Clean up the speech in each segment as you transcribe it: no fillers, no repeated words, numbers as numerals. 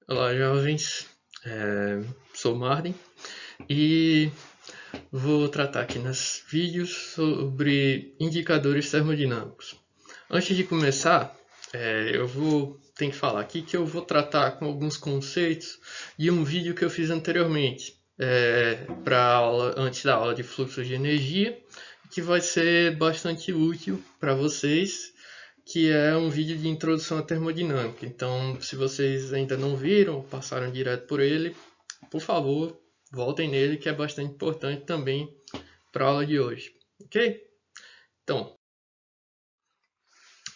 Olá, jovens. Sou Marden e vou tratar aqui nos vídeos sobre indicadores termodinâmicos. Antes de começar, tenho que falar aqui que eu vou tratar com alguns conceitos de um vídeo que eu fiz anteriormente, antes da aula de fluxos de energia, que vai ser bastante útil para vocês, que é um vídeo de introdução à termodinâmica. Então, se vocês ainda não viram, passaram direto por ele, por favor, voltem nele, que é bastante importante também para a aula de hoje. Ok? Então,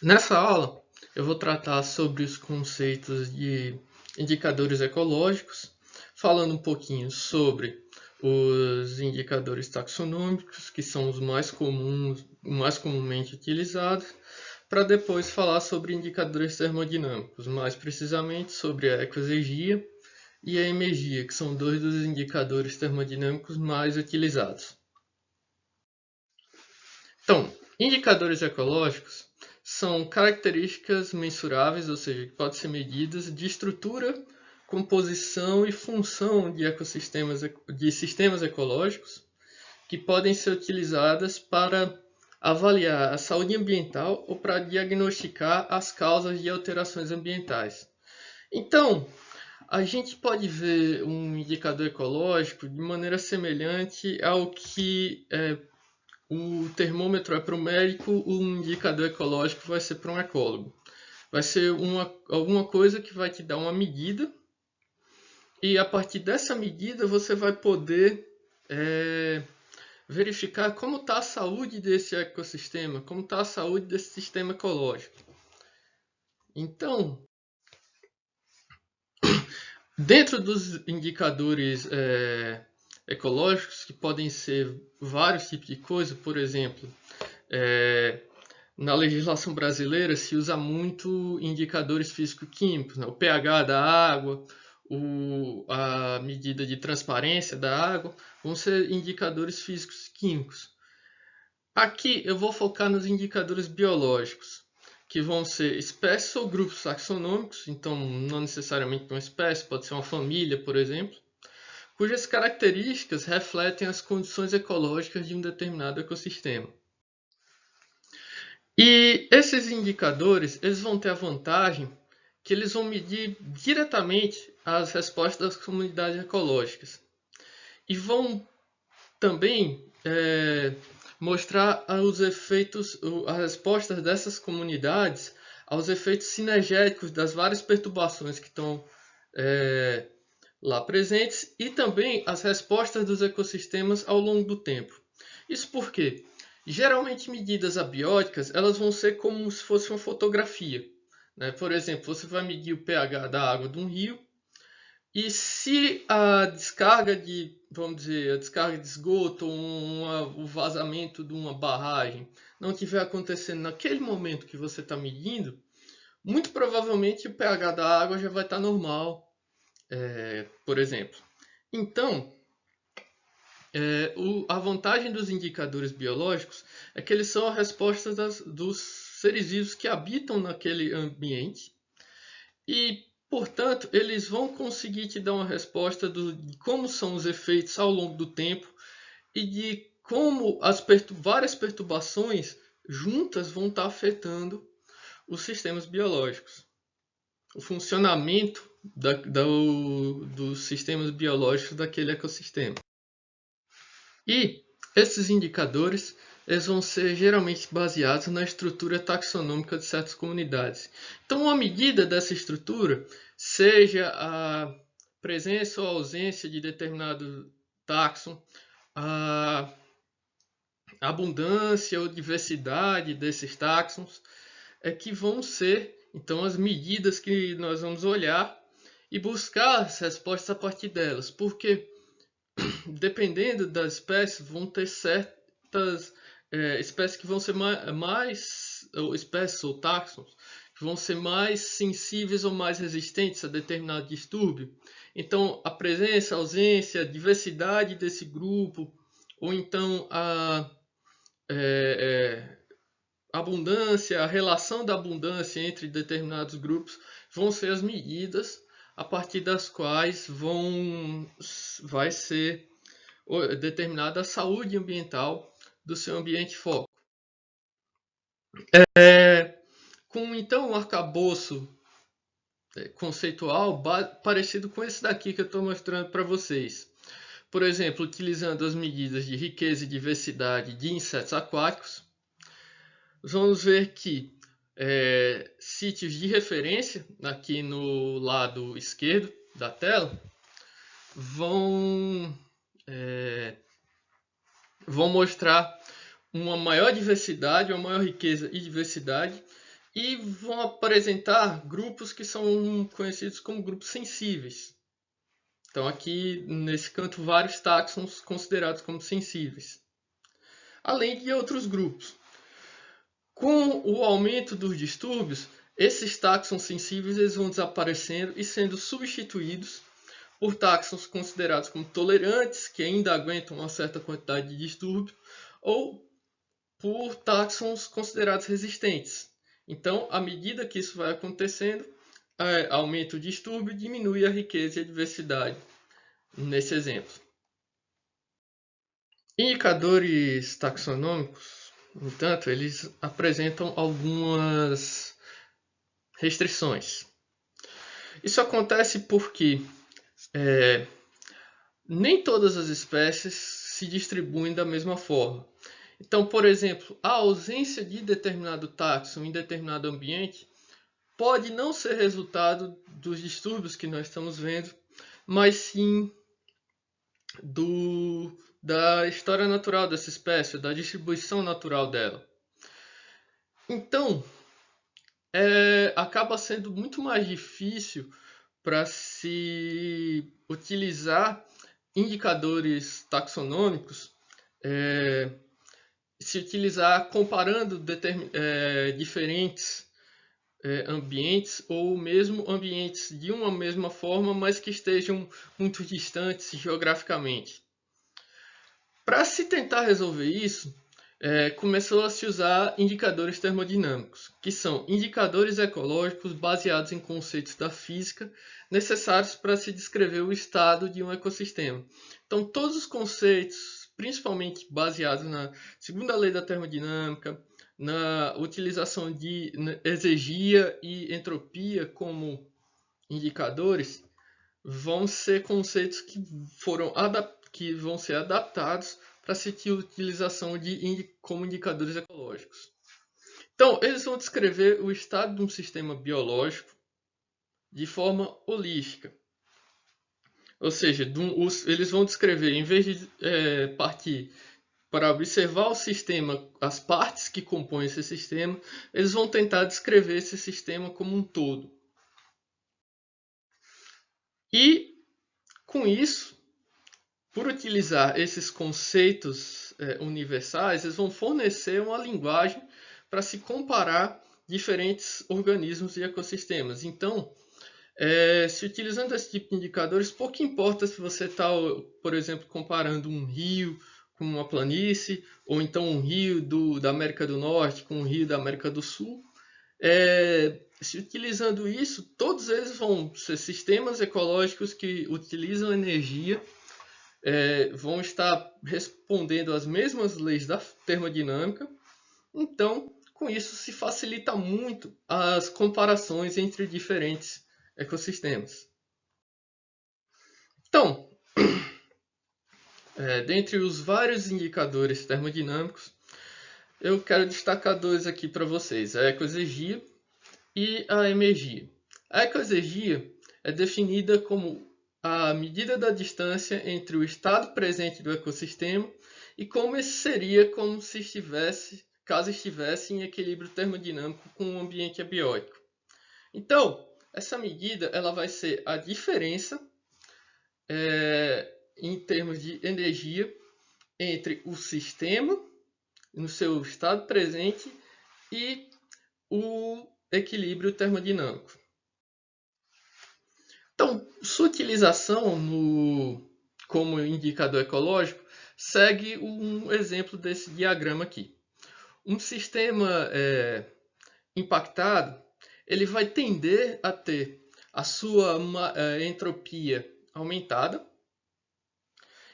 nessa aula, eu vou tratar sobre os conceitos de indicadores ecológicos, falando um pouquinho sobre os indicadores taxonômicos, que são os mais comuns, mais comumente utilizados, para depois falar sobre indicadores termodinâmicos, mais precisamente sobre a ecoexergia e a emergia, que são dois dos indicadores termodinâmicos mais utilizados. Então, indicadores ecológicos são características mensuráveis, ou seja, que podem ser medidas de estrutura, composição e função de ecossistemas, de sistemas ecológicos, que podem ser utilizadas para avaliar a saúde ambiental ou para diagnosticar as causas de alterações ambientais. Então, a gente pode ver um indicador ecológico de maneira semelhante ao que o termômetro é para o médico, o indicador ecológico vai ser para um ecólogo. Vai ser alguma coisa que vai te dar uma medida e a partir dessa medida você vai poder verificar como está a saúde desse ecossistema, como está a saúde desse sistema ecológico. Então, dentro dos indicadores ecológicos, que podem ser vários tipos de coisa, por exemplo, na legislação brasileira se usa muito indicadores físico-químicos, né? O pH da água, a medida de transparência da água, vão ser indicadores físicos-químicos. Aqui eu vou focar nos indicadores biológicos, que vão ser espécies ou grupos taxonômicos, então não necessariamente uma espécie, pode ser uma família, por exemplo, cujas características refletem as condições ecológicas de um determinado ecossistema. E esses indicadores, eles vão ter a vantagem que eles vão medir diretamente as respostas das comunidades ecológicas e vão também mostrar os efeitos, as respostas dessas comunidades aos efeitos sinergéticos das várias perturbações que estão lá presentes e também as respostas dos ecossistemas ao longo do tempo. Isso porque, geralmente, medidas abióticas elas vão ser como se fosse uma fotografia. Né? Por exemplo, você vai medir o pH da água de um rio e se a descarga vamos dizer, a descarga de esgoto ou o vazamento de uma barragem não estiver acontecendo naquele momento que você está medindo, muito provavelmente o pH da água já vai estar normal, por exemplo. Então, a vantagem dos indicadores biológicos é que eles são a resposta dos seres vivos que habitam naquele ambiente e, portanto, eles vão conseguir te dar uma resposta de como são os efeitos ao longo do tempo e de como as várias perturbações juntas vão estar afetando os sistemas biológicos, o funcionamento dos sistemas biológicos daquele ecossistema. E esses indicadores eles vão ser geralmente baseados na estrutura taxonômica de certas comunidades. Então, uma medida dessa estrutura, seja a presença ou ausência de determinado táxon, a abundância ou diversidade desses táxons, que vão ser, então, as medidas que nós vamos olhar e buscar as respostas a partir delas. Porque dependendo das espécies, vão ter certas espécies que vão ser mais ou espécies ou táxons, que vão ser mais sensíveis ou mais resistentes a determinado distúrbio. Então, a presença, a ausência, a diversidade desse grupo, ou então a abundância, a relação da abundância entre determinados grupos, vão ser as medidas a partir das quais vai ser determinada a saúde ambiental do seu ambiente foco. Com então um arcabouço conceitual parecido com esse daqui que eu estou mostrando para vocês. Por exemplo, utilizando as medidas de riqueza e diversidade de insetos aquáticos, vamos ver que sítios de referência, aqui no lado esquerdo da tela, vão mostrar uma maior diversidade, uma maior riqueza e diversidade, e vão apresentar grupos que são conhecidos como grupos sensíveis. Então aqui nesse canto vários táxons considerados como sensíveis, além de outros grupos. Com o aumento dos distúrbios, esses táxons sensíveis eles vão desaparecendo e sendo substituídos por táxons considerados como tolerantes, que ainda aguentam uma certa quantidade de distúrbio, ou por táxons considerados resistentes. Então, à medida que isso vai acontecendo, aumenta o distúrbio e diminui a riqueza e a diversidade, nesse exemplo. Indicadores taxonômicos, no entanto, eles apresentam algumas restrições. Isso acontece porque nem todas as espécies se distribuem da mesma forma. Então, por exemplo, a ausência de determinado táxon em determinado ambiente pode não ser resultado dos distúrbios que nós estamos vendo, mas sim da história natural dessa espécie, da distribuição natural dela. Então, acaba sendo muito mais difícil para se utilizar indicadores taxonômicos, se utilizar comparando diferentes ambientes ou mesmo ambientes de uma mesma forma, mas que estejam muito distantes geograficamente. Para se tentar resolver isso, começou a se usar indicadores termodinâmicos, que são indicadores ecológicos baseados em conceitos da física necessários para se descrever o estado de um ecossistema. Então, todos os conceitos, principalmente baseados na segunda lei da termodinâmica, na utilização de exergia e entropia como indicadores, vão ser conceitos que vão ser adaptados para se ter utilização como indicadores ecológicos. Então, eles vão descrever o estado de um sistema biológico de forma holística. Ou seja, eles vão descrever, em vez de partir para observar o sistema, as partes que compõem esse sistema, eles vão tentar descrever esse sistema como um todo. E, com isso, por utilizar esses conceitos universais, eles vão fornecer uma linguagem para se comparar diferentes organismos e ecossistemas. Então, se utilizando esse tipo de indicadores, pouco importa se você está, por exemplo, comparando um rio com uma planície, ou então um rio da América do Norte com um rio da América do Sul. Se utilizando isso, todos eles vão ser sistemas ecológicos que utilizam energia, vão estar respondendo às mesmas leis da termodinâmica. Então, com isso se facilita muito as comparações entre diferentes ecossistemas. Então, dentre os vários indicadores termodinâmicos, eu quero destacar dois aqui para vocês, a ecoexergia e a emergia. A ecoexergia é definida como a medida da distância entre o estado presente do ecossistema e como esse seria como se caso estivesse em equilíbrio termodinâmico com o ambiente abiótico. Então, essa medida ela vai ser a diferença em termos de energia entre o sistema no seu estado presente e o equilíbrio termodinâmico. Então, sua utilização como indicador ecológico segue um exemplo desse diagrama aqui. Um sistema impactado ele vai tender a ter a sua entropia aumentada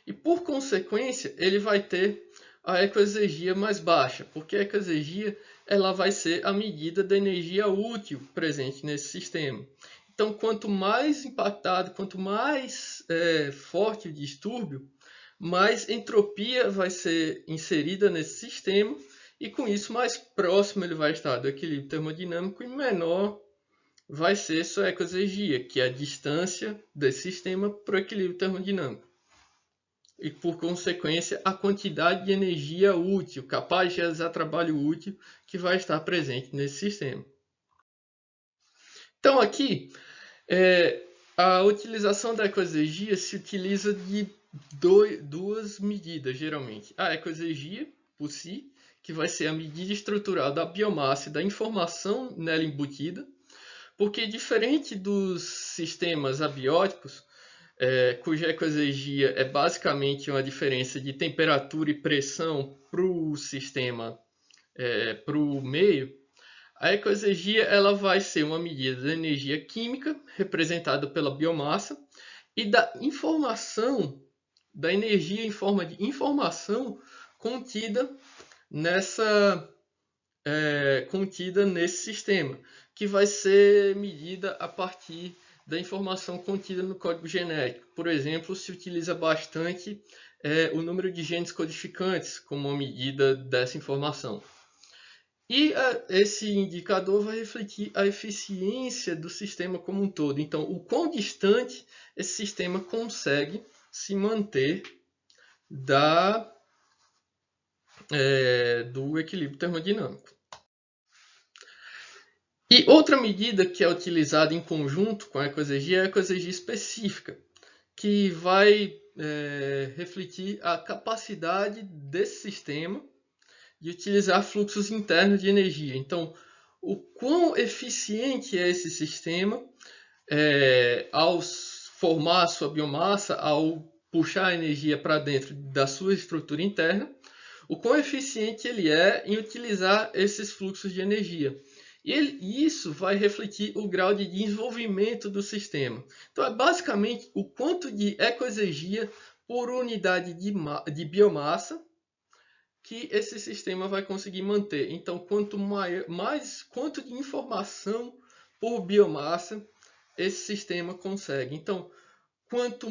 e, por consequência, ele vai ter a ecoexergia mais baixa, porque a ecoexergia ela vai ser a medida da energia útil presente nesse sistema. Então, quanto mais impactado, quanto mais forte o distúrbio, mais entropia vai ser inserida nesse sistema e, com isso, mais próximo ele vai estar do equilíbrio termodinâmico e menor vai ser sua ecoexergia, que é a distância desse sistema para o equilíbrio termodinâmico. E, por consequência, a quantidade de energia útil, capaz de realizar trabalho útil, que vai estar presente nesse sistema. Então, aqui, a utilização da ecoexergia se utiliza de duas medidas, geralmente. A ecoexergia, por si, que vai ser a medida estrutural da biomassa e da informação nela embutida, porque, diferente dos sistemas abióticos, cuja ecoexergia é basicamente uma diferença de temperatura e pressão para o sistema, para o meio, a ecoexergia ela vai ser uma medida da energia química, representada pela biomassa, e da informação, da energia em forma de informação contida nesse sistema, que vai ser medida a partir da informação contida no código genético. Por exemplo, se utiliza bastante o número de genes codificantes como uma medida dessa informação. E esse indicador vai refletir a eficiência do sistema como um todo. Então, o quão distante esse sistema consegue se manter do equilíbrio termodinâmico. E outra medida que é utilizada em conjunto com a ecoexergia é a ecoexergia específica, que vai refletir a capacidade desse sistema de utilizar fluxos internos de energia. Então, o quão eficiente é esse sistema ao formar a sua biomassa, ao puxar a energia para dentro da sua estrutura interna, o quão eficiente ele é em utilizar esses fluxos de energia. E isso vai refletir o grau de desenvolvimento do sistema. Então, é basicamente o quanto de ecoexergia por unidade de biomassa que esse sistema vai conseguir manter. Então, quanto de informação por biomassa esse sistema consegue. Então, quanto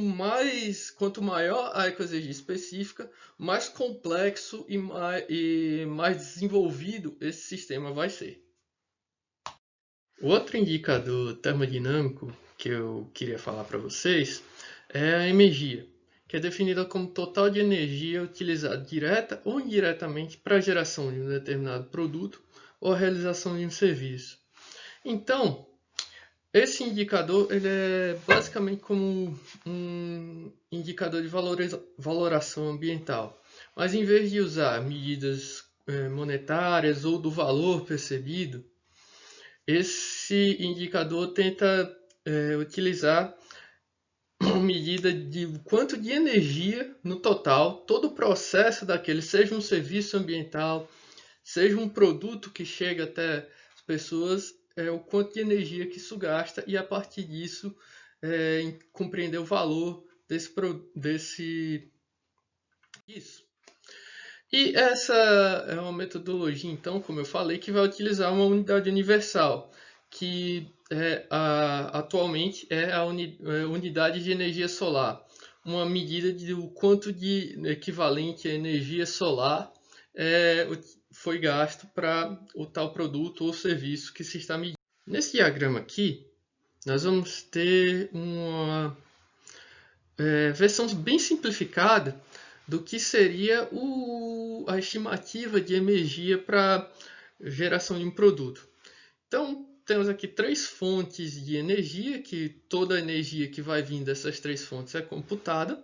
maior a ecoexergia específica, mais complexo e mais desenvolvido esse sistema vai ser. O outro indicador termodinâmico que eu queria falar para vocês é a energia, que é definida como total de energia utilizada direta ou indiretamente para a geração de um determinado produto ou a realização de um serviço. Então, esse indicador ele é basicamente como um indicador de valoração ambiental, mas em vez de usar medidas monetárias ou do valor percebido, esse indicador tenta utilizar uma medida de quanto de energia no total, todo o processo daquele, seja um serviço ambiental, seja um produto que chega até as pessoas, o quanto de energia que isso gasta e a partir disso compreender o valor disso. E essa é uma metodologia, então, como eu falei, que vai utilizar uma unidade universal, que atualmente é a unidade de energia solar, uma medida de o quanto de equivalente a energia solar foi gasto para o tal produto ou serviço que se está medindo. Nesse diagrama aqui, nós vamos ter uma versão bem simplificada do que seria a estimativa de energia para geração de um produto. Então, temos aqui 3 fontes de energia, que toda a energia que vai vir dessas 3 fontes é computada.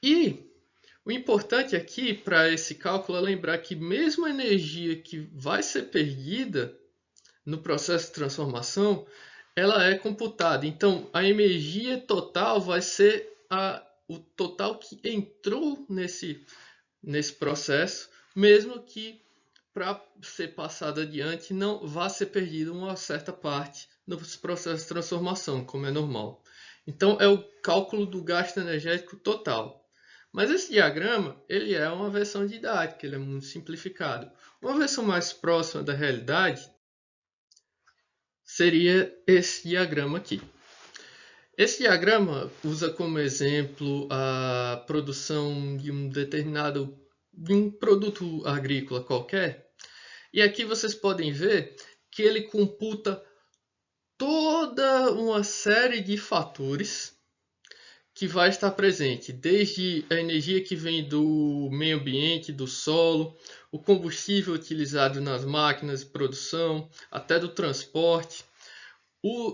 E o importante aqui para esse cálculo é lembrar que mesmo a energia que vai ser perdida no processo de transformação, ela é computada. Então, a energia total vai ser o total que entrou nesse processo, mesmo que para ser passado adiante não vá ser perdida uma certa parte nos processos de transformação, como é normal. Então, é o cálculo do gasto energético total. Mas esse diagrama, ele é uma versão didática, ele é muito simplificado. Uma versão mais próxima da realidade seria esse diagrama aqui. Esse diagrama usa como exemplo a produção de um produto agrícola qualquer. E aqui vocês podem ver que ele computa toda uma série de fatores que vai estar presente, desde a energia que vem do meio ambiente, do solo, o combustível utilizado nas máquinas de produção, até do transporte,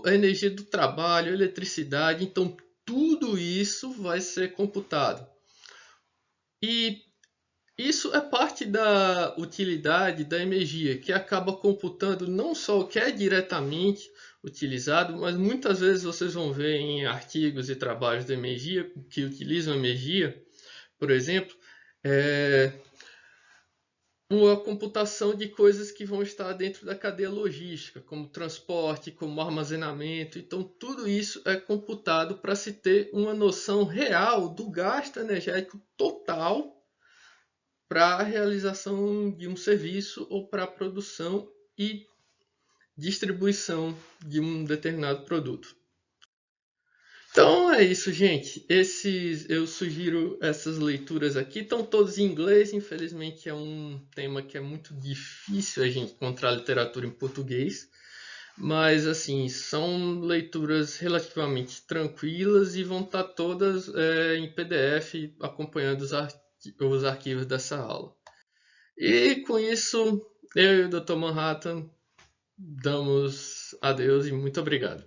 a energia do trabalho, a eletricidade. Então, tudo isso vai ser computado. E isso é parte da utilidade da energia, que acaba computando não só o que é diretamente utilizado, mas muitas vezes vocês vão ver em artigos e trabalhos de energia que utilizam energia, por exemplo, uma computação de coisas que vão estar dentro da cadeia logística, como transporte, como armazenamento. Então, tudo isso é computado para se ter uma noção real do gasto energético total para a realização de um serviço ou para a produção e distribuição de um determinado produto. Então é isso, gente. Eu sugiro essas leituras aqui. Estão todas em inglês. Infelizmente é um tema que é muito difícil a gente encontrar literatura em português. Mas assim, são leituras relativamente tranquilas e vão estar todas em PDF acompanhando os arquivos dessa aula. E com isso, eu e o Dr. Manhattan damos adeus e muito obrigado.